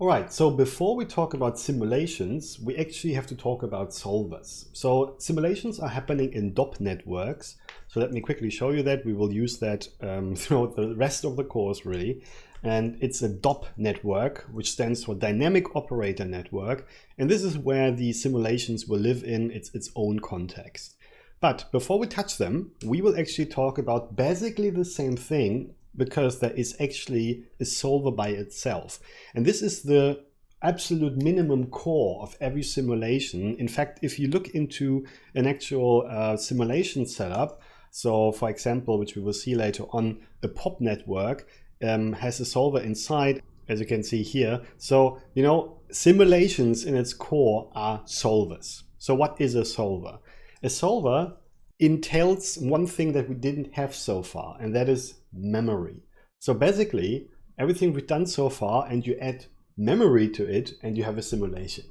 All right, so before we talk about simulations, we actually have to talk about solvers. So simulations are happening in DOP networks. So let me quickly show you that. We will use that throughout the rest of the course, really. And it's a DOP network, which stands for Dynamic Operator Network. And this is where the simulations will live in its own context. But before we touch them, we will actually talk about basically the same thing, because there is actually a solver by itself. And this is the absolute minimum core of every simulation. In fact, if you look into an actual simulation setup, so for example, which we will see later on, a POP network has a solver inside, as you can see here. So, you know, simulations in its core are solvers. So what is a solver? A solver entails one thing that we didn't have so far, and that is memory. So basically, everything we've done so far, and you add memory to it, and you have a simulation.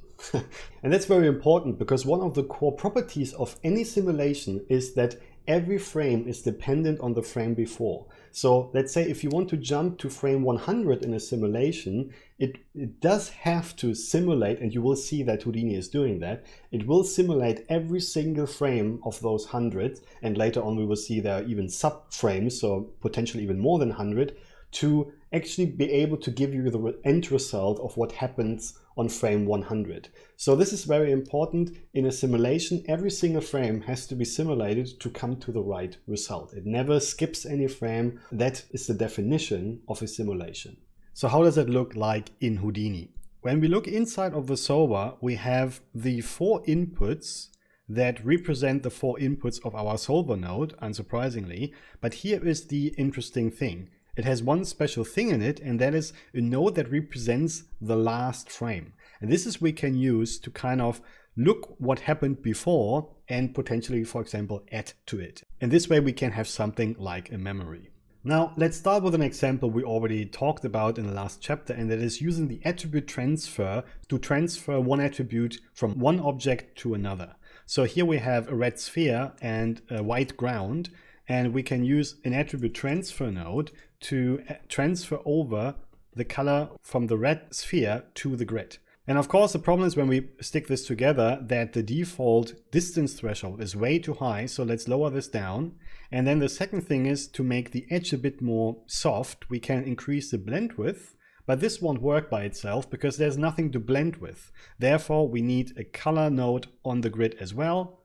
And that's very important, because one of the core properties of any simulation is that every frame is dependent on the frame before. So let's say if you want to jump to frame 100 in a simulation, it does have to simulate, and you will see that Houdini is doing that. It will simulate every single frame of those 100, and later on we will see there are even sub-frames, so potentially even more than 100, to actually be able to give you the end result of what happens on frame 100. So this is very important. In a simulation, every single frame has to be simulated to come to the right result. It never skips any frame. That is the definition of a simulation. So how does it look like in Houdini? When we look inside of the solver, we have the 4 inputs that represent the 4 inputs of our solver node, unsurprisingly. But here is the interesting thing. It has one special thing in it, and that is a node that represents the last frame. And this is we can use to kind of look what happened before and potentially, for example, add to it. And this way we can have something like a memory. Now let's start with an example we already talked about in the last chapter, and that is using the attribute transfer to transfer one attribute from one object to another. So here we have a red sphere and a white ground, and we can use an attribute transfer node to transfer over the color from the red sphere to the grid. And of course, the problem is when we stick this together that the default distance threshold is way too high. So let's lower this down. And then the second thing is to make the edge a bit more soft. We can increase the blend width, but this won't work by itself because there's nothing to blend with. Therefore, we need a color node on the grid as well,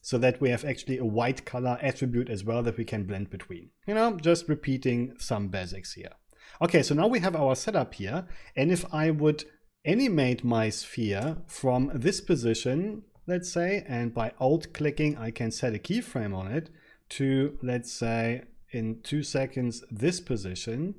so that we have actually a white color attribute as well that we can blend between. You know, just repeating some basics here. Okay, so now we have our setup here. And if I would animate my sphere from this position, let's say, and by alt clicking, I can set a keyframe on it to, let's say, in 2 seconds, this position.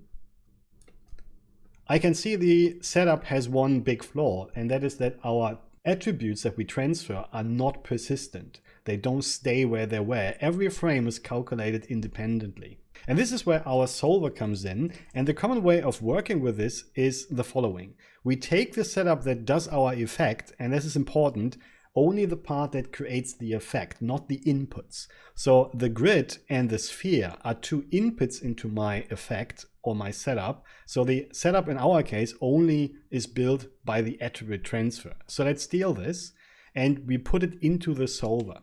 I can see the setup has one big flaw, and that is that our attributes that we transfer are not persistent. They don't stay where they were. Every frame is calculated independently. And this is where our solver comes in. And the common way of working with this is the following. We take the setup that does our effect, and this is important, only the part that creates the effect, not the inputs. So the grid and the sphere are 2 inputs into my effect or my setup. So the setup in our case only is built by the attribute transfer. So let's steal this and we put it into the solver.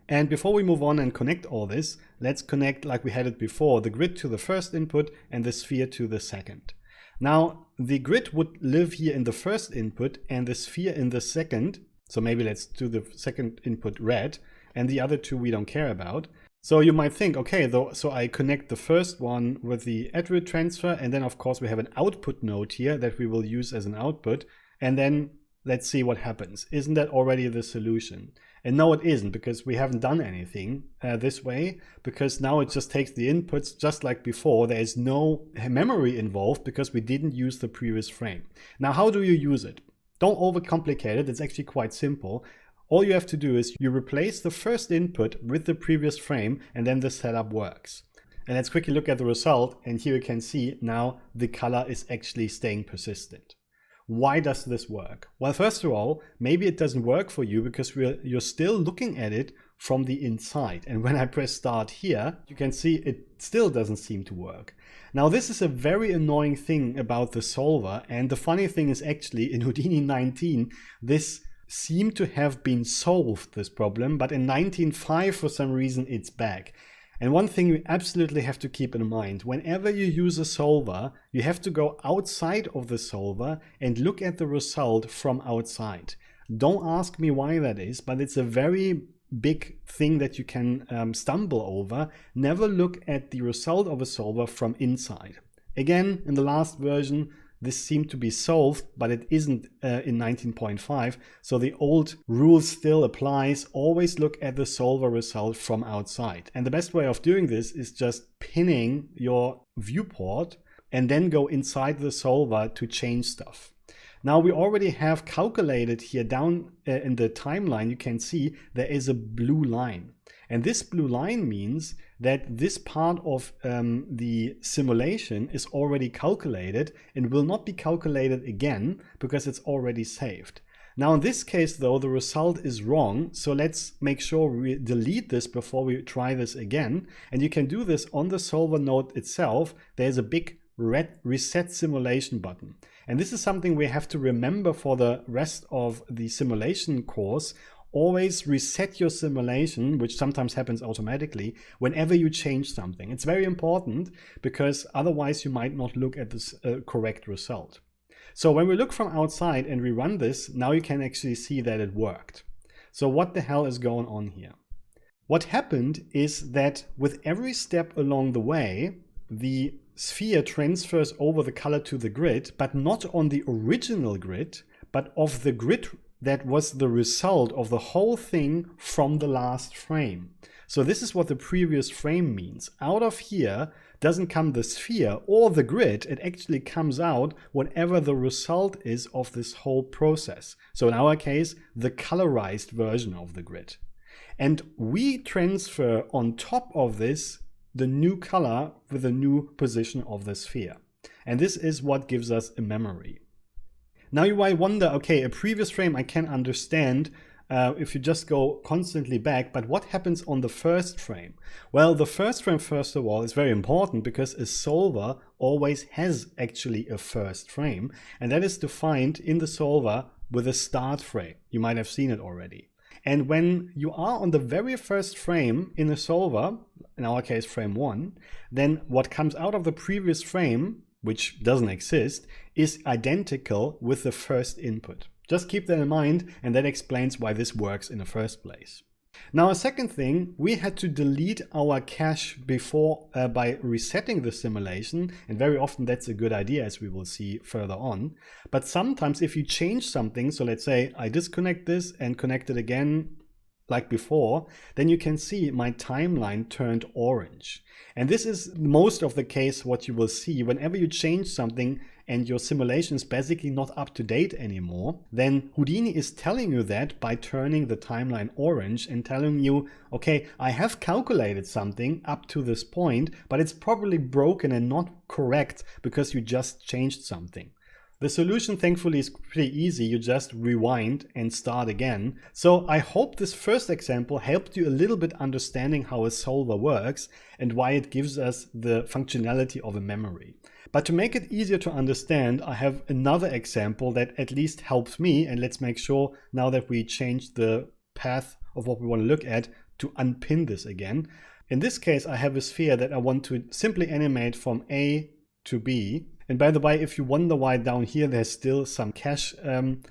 And before we move on and connect all this, let's connect, like we had it before, the grid to the first input and the sphere to the second. Now the grid would live here in the first input and the sphere in the second. So maybe let's do the second input red, and the other 2 we don't care about. So you might think, okay, so I connect the first one with the attribute transfer, and then of course we have an output node here that we will use as an output, and then let's see what happens. Isn't that already the solution? And no, it isn't, because we haven't done anything this way, because now it just takes the inputs just like before. There is no memory involved because we didn't use the previous frame. Now, how do you use it? Don't overcomplicate it. It's actually quite simple. All you have to do is you replace the first input with the previous frame, and then the setup works. And let's quickly look at the result. And here you can see now the color is actually staying persistent. Why does this work? Well, first of all, maybe it doesn't work for you because you're still looking at it from the inside. And when I press start here, you can see it still doesn't seem to work. Now this is a very annoying thing about the solver, and the funny thing is actually in Houdini 19 this seemed to have been solved, this problem, but in 19.5 for some reason it's back. And one thing you absolutely have to keep in mind, whenever you use a solver, you have to go outside of the solver and look at the result from outside. Don't ask me why that is, but it's a very big thing that you can stumble over. Never look at the result of a solver from inside. Again, in the last version, this seemed to be solved, but it isn't in 19.5. So the old rule still applies. Always look at the solver result from outside. And the best way of doing this is just pinning your viewport and then go inside the solver to change stuff. Now we already have calculated here down in the timeline, you can see there is a blue line. And this blue line means that this part of the simulation is already calculated and will not be calculated again because it's already saved. Now in this case though, the result is wrong, so let's make sure we delete this before we try this again. And you can do this on the solver node itself. There's a big red reset simulation button. And this is something we have to remember for the rest of the simulation course. Always reset your simulation, which sometimes happens automatically, whenever you change something. It's very important because otherwise you might not look at this correct result. So when we look from outside and we run this, now you can actually see that it worked. So what the hell is going on here? What happened is that with every step along the way, the sphere transfers over the color to the grid, but not on the original grid, but of the grid that was the result of the whole thing from the last frame. So this is what the previous frame means. Out of here doesn't come the sphere or the grid, it actually comes out whatever the result is of this whole process. So in our case, the colorized version of the grid. And we transfer on top of this the new color with the new position of the sphere. And this is what gives us a memory. Now you might wonder, okay, a previous frame I can understand if you just go constantly back, but what happens on the first frame? Well, the first frame, first of all, is very important because a solver always has actually a first frame, and that is defined in the solver with a start frame. You might have seen it already. And when you are on the very first frame in a solver, in our case frame 1, then what comes out of the previous frame, which doesn't exist, is identical with the first input. Just keep that in mind, and that explains why this works in the first place. Now a second thing, we had to delete our cache before by resetting the simulation, and very often that's a good idea, as we will see further on. But sometimes if you change something, so let's say I disconnect this and connect it again like before, then you can see my timeline turned orange. And this is most of the case what you will see whenever you change something and your simulation is basically not up to date anymore, then Houdini is telling you that by turning the timeline orange and telling you, okay, I have calculated something up to this point, but it's probably broken and not correct because you just changed something. The solution, thankfully, is pretty easy. You just rewind and start again. So I hope this first example helped you a little bit understanding how a solver works and why it gives us the functionality of a memory. But to make it easier to understand, I have another example that at least helps me. And let's make sure now that we changed the path of what we want to look at to unpin this again. In this case, I have a sphere that I want to simply animate from A to B. And by the way, if you wonder why down here there's still some cache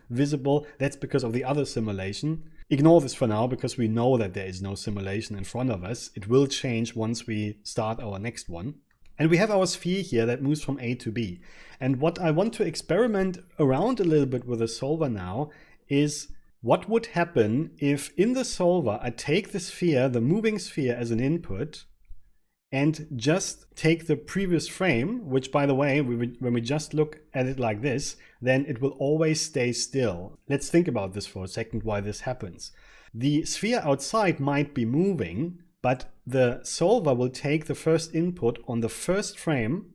visible, that's because of the other simulation. Ignore this for now because we know that there is no simulation in front of us. It will change once we start our next one. And we have our sphere here that moves from A to B. And what I want to experiment around a little bit with the solver now is what would happen if in the solver I take the sphere, the moving sphere, as an input and just take the previous frame, which by the way, when we just look at it like this, then it will always stay still. Let's think about this for a second, why this happens. The sphere outside might be moving, but the solver will take the first input on the first frame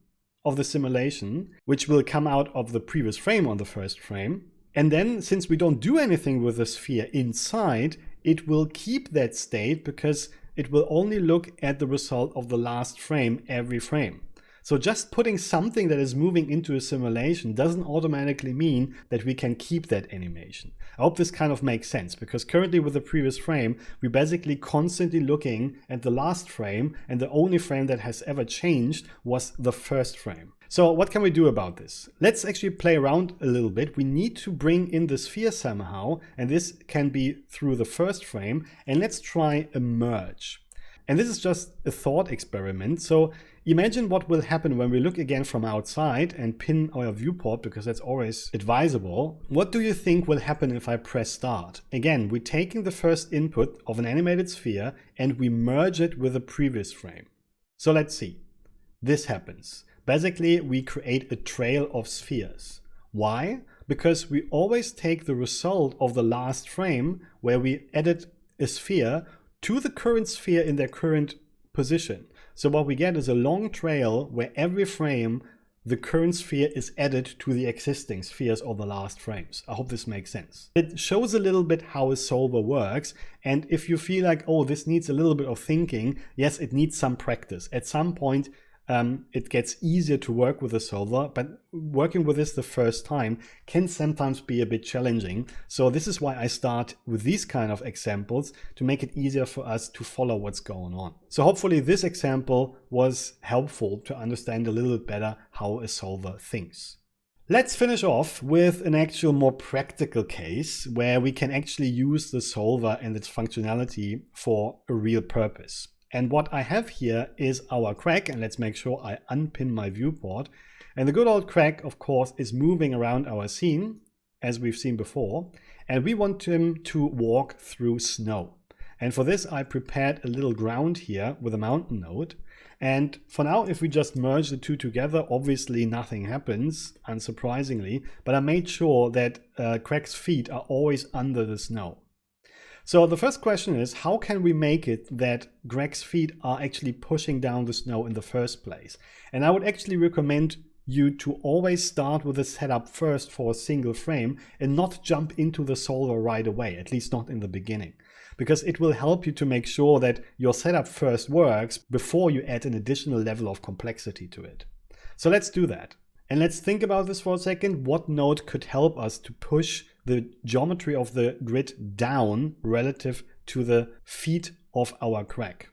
of the simulation, which will come out of the previous frame on the first frame. And then, since we don't do anything with the sphere inside, it will keep that state because it will only look at the result of the last frame every frame. So just putting something that is moving into a simulation doesn't automatically mean that we can keep that animation. I hope this kind of makes sense, because currently with the previous frame, we're basically constantly looking at the last frame, and the only frame that has ever changed was the first frame. So what can we do about this? Let's actually play around a little bit. We need to bring in the sphere somehow, and this can be through the first frame, and let's try a merge. And this is just a thought experiment. So imagine what will happen when we look again from outside and pin our viewport, because that's always advisable. What do you think will happen if I press start? Again, we're taking the first input of an animated sphere and we merge it with the previous frame. So let's see. This happens. Basically, we create a trail of spheres. Why? Because we always take the result of the last frame where we added a sphere to the current sphere in their current position. So what we get is a long trail where every frame the current sphere is added to the existing spheres of the last frames. I hope this makes sense. It shows a little bit how a solver works, and if you feel like, oh, this needs a little bit of thinking, yes, it needs some practice. At some point it gets easier to work with a solver, but working with this the first time can sometimes be a bit challenging. So this is why I start with these kind of examples, to make it easier for us to follow what's going on. So hopefully this example was helpful to understand a little bit better how a solver thinks. Let's finish off with an actual more practical case where we can actually use the solver and its functionality for a real purpose. And what I have here is our Crack, and let's make sure I unpin my viewport. And the good old Crack, of course, is moving around our scene, as we've seen before, and we want him to walk through snow. And for this, I prepared a little ground here with a mountain node. And for now, if we just merge the two together, obviously nothing happens, unsurprisingly, but I made sure that Crack's feet are always under the snow. So the first question is, how can we make it that Greg's feet are actually pushing down the snow in the first place? And I would actually recommend you to always start with a setup first for a single frame and not jump into the solver right away, at least not in the beginning, because it will help you to make sure that your setup first works before you add an additional level of complexity to it. So let's do that. And let's think about this for a second. What node could help us to push the geometry of the grid down relative to the feet of our Crack?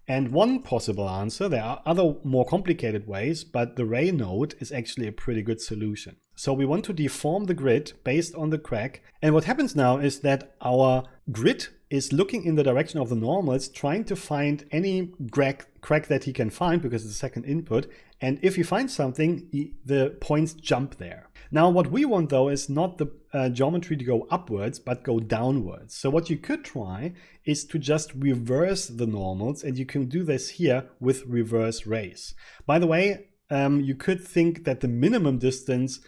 And one possible answer, there are other more complicated ways, but the ray node is actually a pretty good solution. So we want to deform the grid based on the Crack. And what happens now is that our grid is looking in the direction of the normals, trying to find any Crack that he can find, because it's the second input. And if he finds something, the points jump there. Now what we want though is not the geometry to go upwards, but go downwards. So what you could try is to just reverse the normals, and you can do this here with reverse rays. By the way, you could think that the minimum distance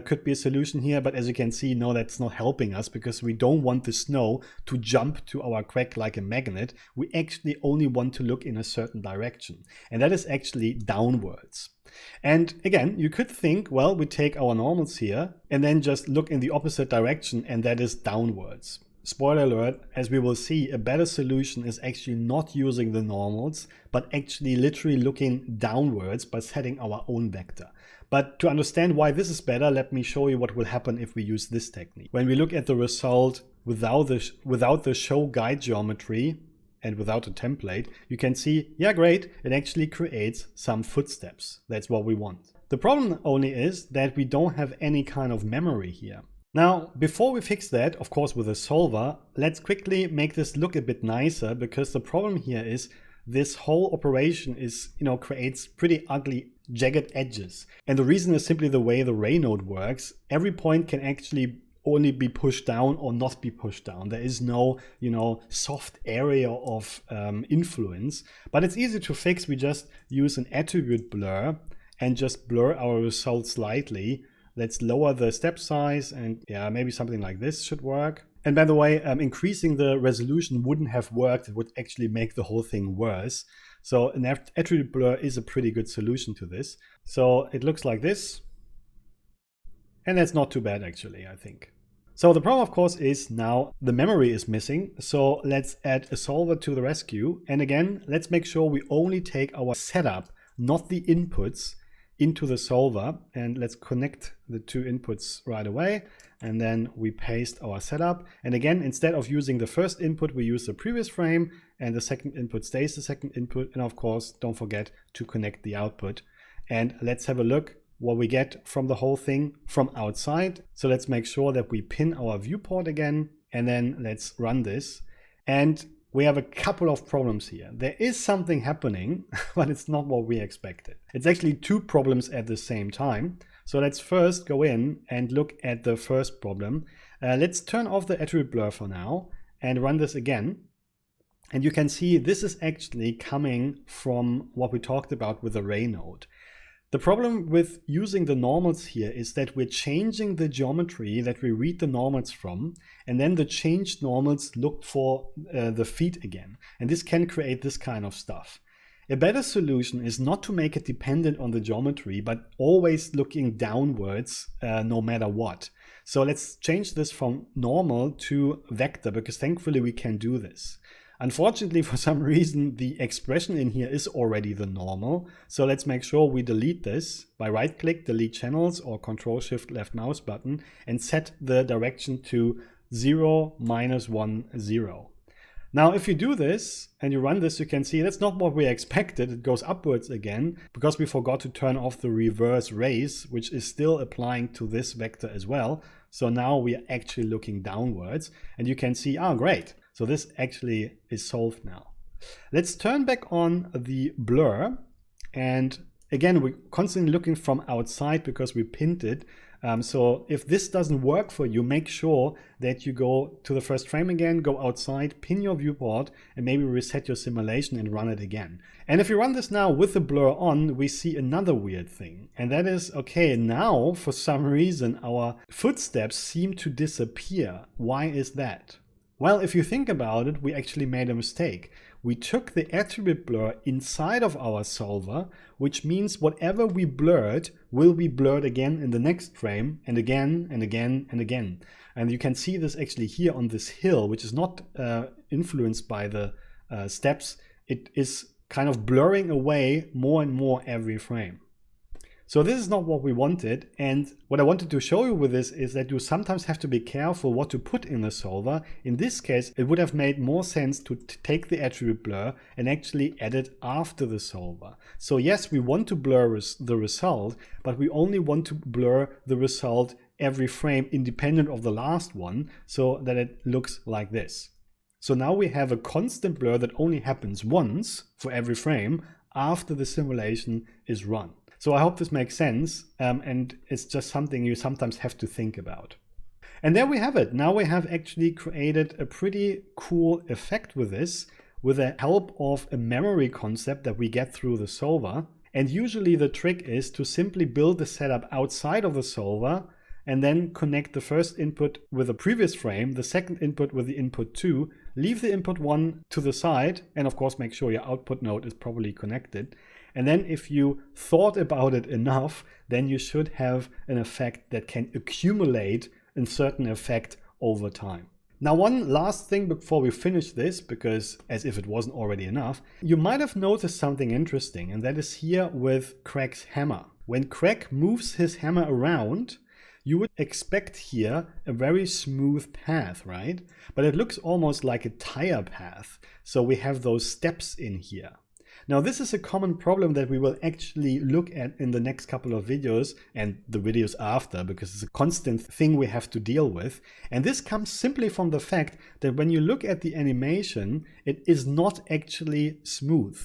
could be a solution here, but as you can see, no, that's not helping us, because we don't want the snow to jump to our Crack like a magnet. We actually only want to look in a certain direction, and that is actually downwards. And again, you could think, well, we take our normals here and then just look in the opposite direction, and that is downwards. Spoiler alert, as we will see, a better solution is actually not using the normals, but actually literally looking downwards by setting our own vector. But to understand why this is better, let me show you what will happen if we use this technique. When we look at the result without the show guide geometry and without a template, you can see, yeah, great, it actually creates some footsteps. That's what we want. The problem only is that we don't have any kind of memory here. Now, before we fix that, of course with a solver, let's quickly make this look a bit nicer, because the problem here is this whole operation is, creates pretty ugly jagged edges. And the reason is simply the way the ray node works. Every point can actually only be pushed down or not be pushed down. There is no, soft area of influence, but it's easy to fix. We just use an attribute blur and just blur our result slightly. Let's lower the step size, and yeah, maybe something like this should work. And by the way, increasing the resolution wouldn't have worked. It would actually make the whole thing worse. So an attribute blur is a pretty good solution to this. So it looks like this. And that's not too bad actually, I think. So the problem, of course, is now the memory is missing. So let's add a solver to the rescue. And again, let's make sure we only take our setup, not the inputs, into the solver. And let's connect the two inputs right away. And then we paste our setup. And again, instead of using the first input, we use the previous frame, and the second input stays the second input. And of course, don't forget to connect the output. And let's have a look what we get from the whole thing from outside. So let's make sure that we pin our viewport again, and then let's run this. And we have a couple of problems here. There is something happening, but it's not what we expected. It's actually two problems at the same time. So let's first go in and look at the first problem. Let's turn off the attribute blur for now and run this again. And you can see this is actually coming from what we talked about with the ray node. The problem with using the normals here is that we're changing the geometry that we read the normals from, and then the changed normals look for the feed again. And this can create this kind of stuff. A better solution is not to make it dependent on the geometry, but always looking downwards no matter what. So let's change this from normal to vector, because thankfully we can do this. Unfortunately, for some reason, the expression in here is already the normal. So let's make sure we delete this by right-click, delete channels, or Control-Shift left mouse button, and set the direction to 0, -1, 0. Now, if you do this and you run this, you can see that's not what we expected. It goes upwards again because we forgot to turn off the reverse rays, which is still applying to this vector as well. So now we are actually looking downwards, and you can see, oh, great. So this actually is solved now. Let's turn back on the blur. And again, we're constantly looking from outside because we pinned it. So if this doesn't work for you, make sure that you go to the first frame again, go outside, pin your viewport, and maybe reset your simulation and run it again. And if you run this now with the blur on, we see another weird thing. And that is, okay, now for some reason, our footsteps seem to disappear. Why is that? Well, if you think about it, we actually made a mistake. We took the attribute blur inside of our solver, which means whatever we blurred will be blurred again in the next frame, and again, and again, and again. And you can see this actually here on this hill, which is not influenced by the steps. It is kind of blurring away more and more every frame. So this is not what we wanted, and what I wanted to show you with this is that you sometimes have to be careful what to put in the solver. In this case, it would have made more sense to take the attribute blur and actually add it after the solver. So yes, we want to blur the result, but we only want to blur the result every frame independent of the last one, so that it looks like this. So now we have a constant blur that only happens once for every frame after the simulation is run. So I hope this makes sense, and it's just something you sometimes have to think about. And there we have it. Now we have actually created a pretty cool effect with this, with the help of a memory concept that we get through the solver. And usually the trick is to simply build the setup outside of the solver and then connect the first input with the previous frame, the second input with the input 2, leave the input 1 to the side, and of course make sure your output node is properly connected. And then if you thought about it enough, then you should have an effect that can accumulate a certain effect over time. Now, one last thing before we finish this, because as if it wasn't already enough, you might have noticed something interesting, and that is here with Craig's hammer. When Craig moves his hammer around, you would expect here a very smooth path, right? But it looks almost like a tire path. So we have those steps in here. Now, this is a common problem that we will actually look at in the next couple of videos and the videos after, because it's a constant thing we have to deal with. And this comes simply from the fact that when you look at the animation, it is not actually smooth.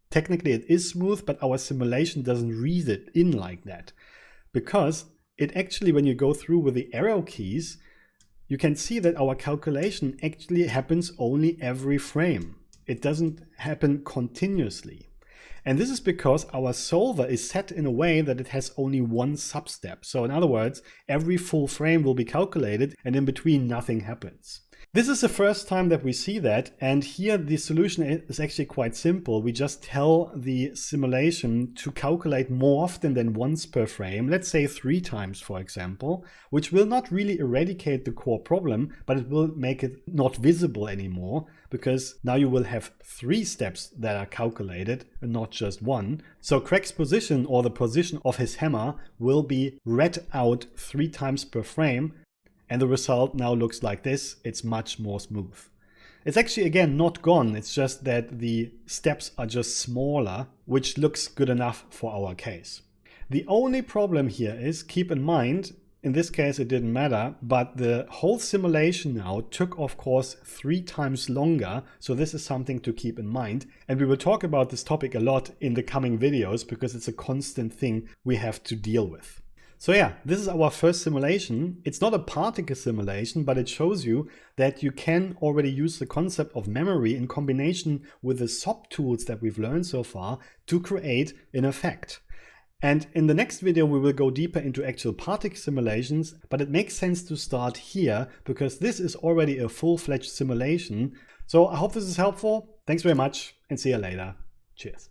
Technically, it is smooth, but our simulation doesn't read it in like that. Because it actually, when you go through with the arrow keys, you can see that our calculation actually happens only every frame. It doesn't happen continuously. And this is because our solver is set in a way that it has only one substep. So in other words, every full frame will be calculated and in between nothing happens. This is the first time that we see that, and here the solution is actually quite simple. We just tell the simulation to calculate more often than once per frame, let's say 3 times for example, which will not really eradicate the core problem, but it will make it not visible anymore, because now you will have 3 steps that are calculated and not just 1. So Craig's position, or the position of his hammer, will be read out 3 times per frame. And the result now looks like this. It's much more smooth. It's actually, again, not gone. It's just that the steps are just smaller, which looks good enough for our case. The only problem here is, keep in mind, in this case it didn't matter, but the whole simulation now took, of course, 3 times longer. So this is something to keep in mind. And we will talk about this topic a lot in the coming videos, because it's a constant thing we have to deal with. So yeah, this is our first simulation. It's not a particle simulation, but it shows you that you can already use the concept of memory in combination with the SOP tools that we've learned so far to create an effect. And in the next video, we will go deeper into actual particle simulations, but it makes sense to start here because this is already a full-fledged simulation. So I hope this is helpful. Thanks very much and see you later. Cheers.